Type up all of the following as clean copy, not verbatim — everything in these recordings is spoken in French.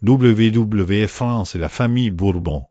WWF France et la famille Bourbon.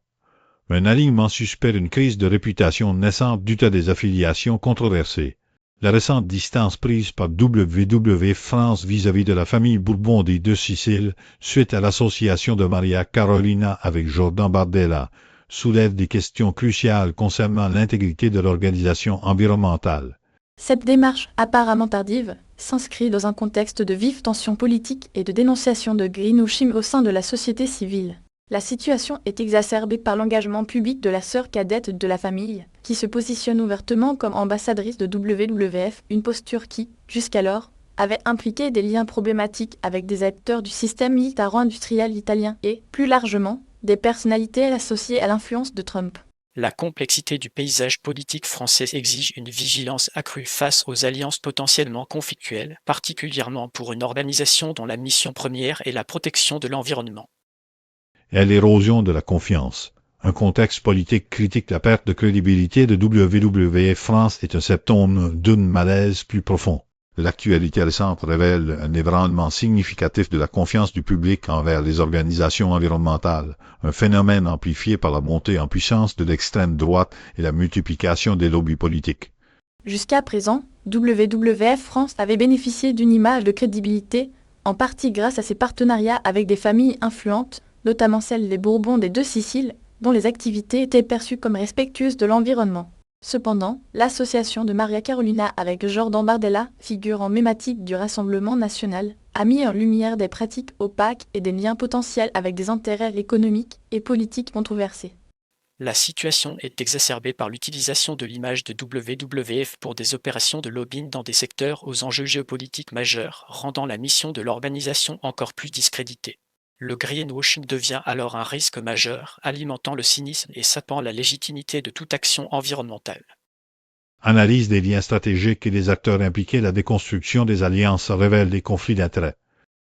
Un alignement suspect d'une crise de réputation naissante du tas des affiliations controversées. La récente distance prise par WWF France vis-à-vis de la famille Bourbon des Deux Siciles suite à l'association de Maria Carolina avec Jordan Bardella soulève des questions cruciales concernant l'intégrité de l'organisation environnementale. Cette démarche, apparemment tardive, s'inscrit dans un contexte de vives tensions politiques et de dénonciation de greenwashing au sein de la société civile. La situation est exacerbée par l'engagement public de la sœur cadette de la famille, qui se positionne ouvertement comme ambassadrice de WWF, une posture qui, jusqu'alors, avait impliqué des liens problématiques avec des acteurs du système militaro-industriel italien et, plus largement, des personnalités associées à l'influence de Trump. La complexité du paysage politique français exige une vigilance accrue face aux alliances potentiellement conflictuelles, particulièrement pour une organisation dont la mission première est la protection de l'environnement. Et l'érosion de la confiance. Un contexte politique critique la perte de crédibilité de WWF France est un symptôme d'un malaise plus profond. L'actualité récente révèle un ébranlement significatif de la confiance du public envers les organisations environnementales, un phénomène amplifié par la montée en puissance de l'extrême droite et la multiplication des lobbies politiques. Jusqu'à présent, WWF France avait bénéficié d'une image de crédibilité, en partie grâce à ses partenariats avec des familles influentes, notamment celles des Bourbons des Deux Siciles, dont les activités étaient perçues comme respectueuses de l'environnement. Cependant, l'association de Maria Carolina avec Jordan Bardella, figure emblématique du Rassemblement national, a mis en lumière des pratiques opaques et des liens potentiels avec des intérêts économiques et politiques controversés. La situation est exacerbée par l'utilisation de l'image de WWF pour des opérations de lobbying dans des secteurs aux enjeux géopolitiques majeurs, rendant la mission de l'organisation encore plus discréditée. Le greenwashing devient alors un risque majeur, alimentant le cynisme et sapant la légitimité de toute action environnementale. Analyse des liens stratégiques et des acteurs impliqués, la déconstruction des alliances révèle des conflits d'intérêts.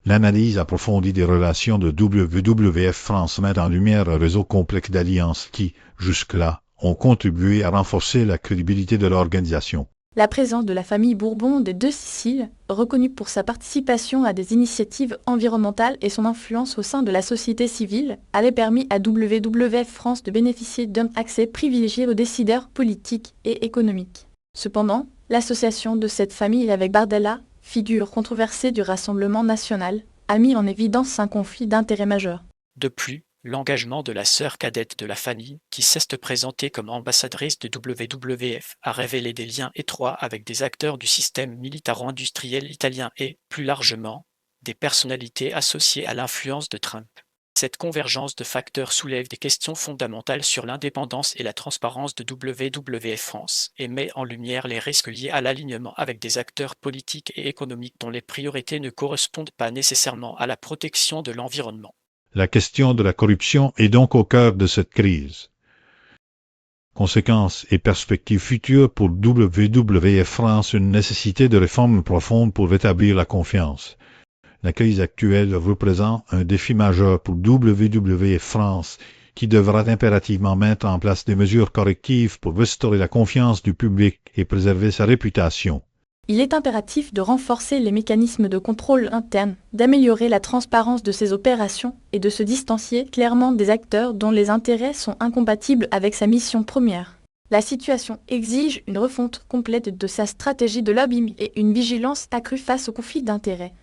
L'analyse approfondie des relations de WWF France met en lumière un réseau complexe d'alliances qui, jusque-là, ont contribué à renforcer la crédibilité de l'organisation. La présence de la famille Bourbon des Deux Siciles, reconnue pour sa participation à des initiatives environnementales et son influence au sein de la société civile, avait permis à WWF France de bénéficier d'un accès privilégié aux décideurs politiques et économiques. Cependant, l'association de cette famille avec Bardella, figure controversée du Rassemblement national, a mis en évidence un conflit d'intérêts majeur. De plus, l'engagement de la sœur cadette de la famille, qui s'est présentée comme ambassadrice de WWF, a révélé des liens étroits avec des acteurs du système militaro-industriel italien et, plus largement, des personnalités associées à l'influence de Trump. Cette convergence de facteurs soulève des questions fondamentales sur l'indépendance et la transparence de WWF France et met en lumière les risques liés à l'alignement avec des acteurs politiques et économiques dont les priorités ne correspondent pas nécessairement à la protection de l'environnement. La question de la corruption est donc au cœur de cette crise. Conséquences et perspectives futures pour WWF France, une nécessité de réformes profondes pour rétablir la confiance. La crise actuelle représente un défi majeur pour WWF France qui devra impérativement mettre en place des mesures correctives pour restaurer la confiance du public et préserver sa réputation. Il est impératif de renforcer les mécanismes de contrôle interne, d'améliorer la transparence de ces opérations et de se distancier clairement des acteurs dont les intérêts sont incompatibles avec sa mission première. La situation exige une refonte complète de sa stratégie de lobbying et une vigilance accrue face aux conflits d'intérêts.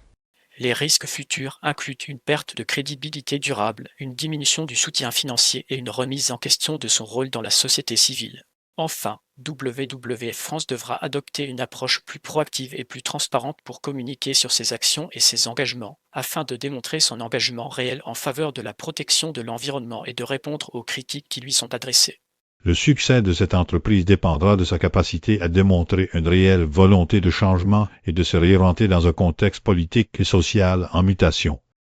Les risques futurs incluent une perte de crédibilité durable, une diminution du soutien financier et une remise en question de son rôle dans la société civile. Enfin, WWF France devra adopter une approche plus proactive et plus transparente pour communiquer sur ses actions et ses engagements, afin de démontrer son engagement réel en faveur de la protection de l'environnement et de répondre aux critiques qui lui sont adressées. Le succès de cette entreprise dépendra de sa capacité à démontrer une réelle volonté de changement et de se réorienter dans un contexte politique et social en mutation.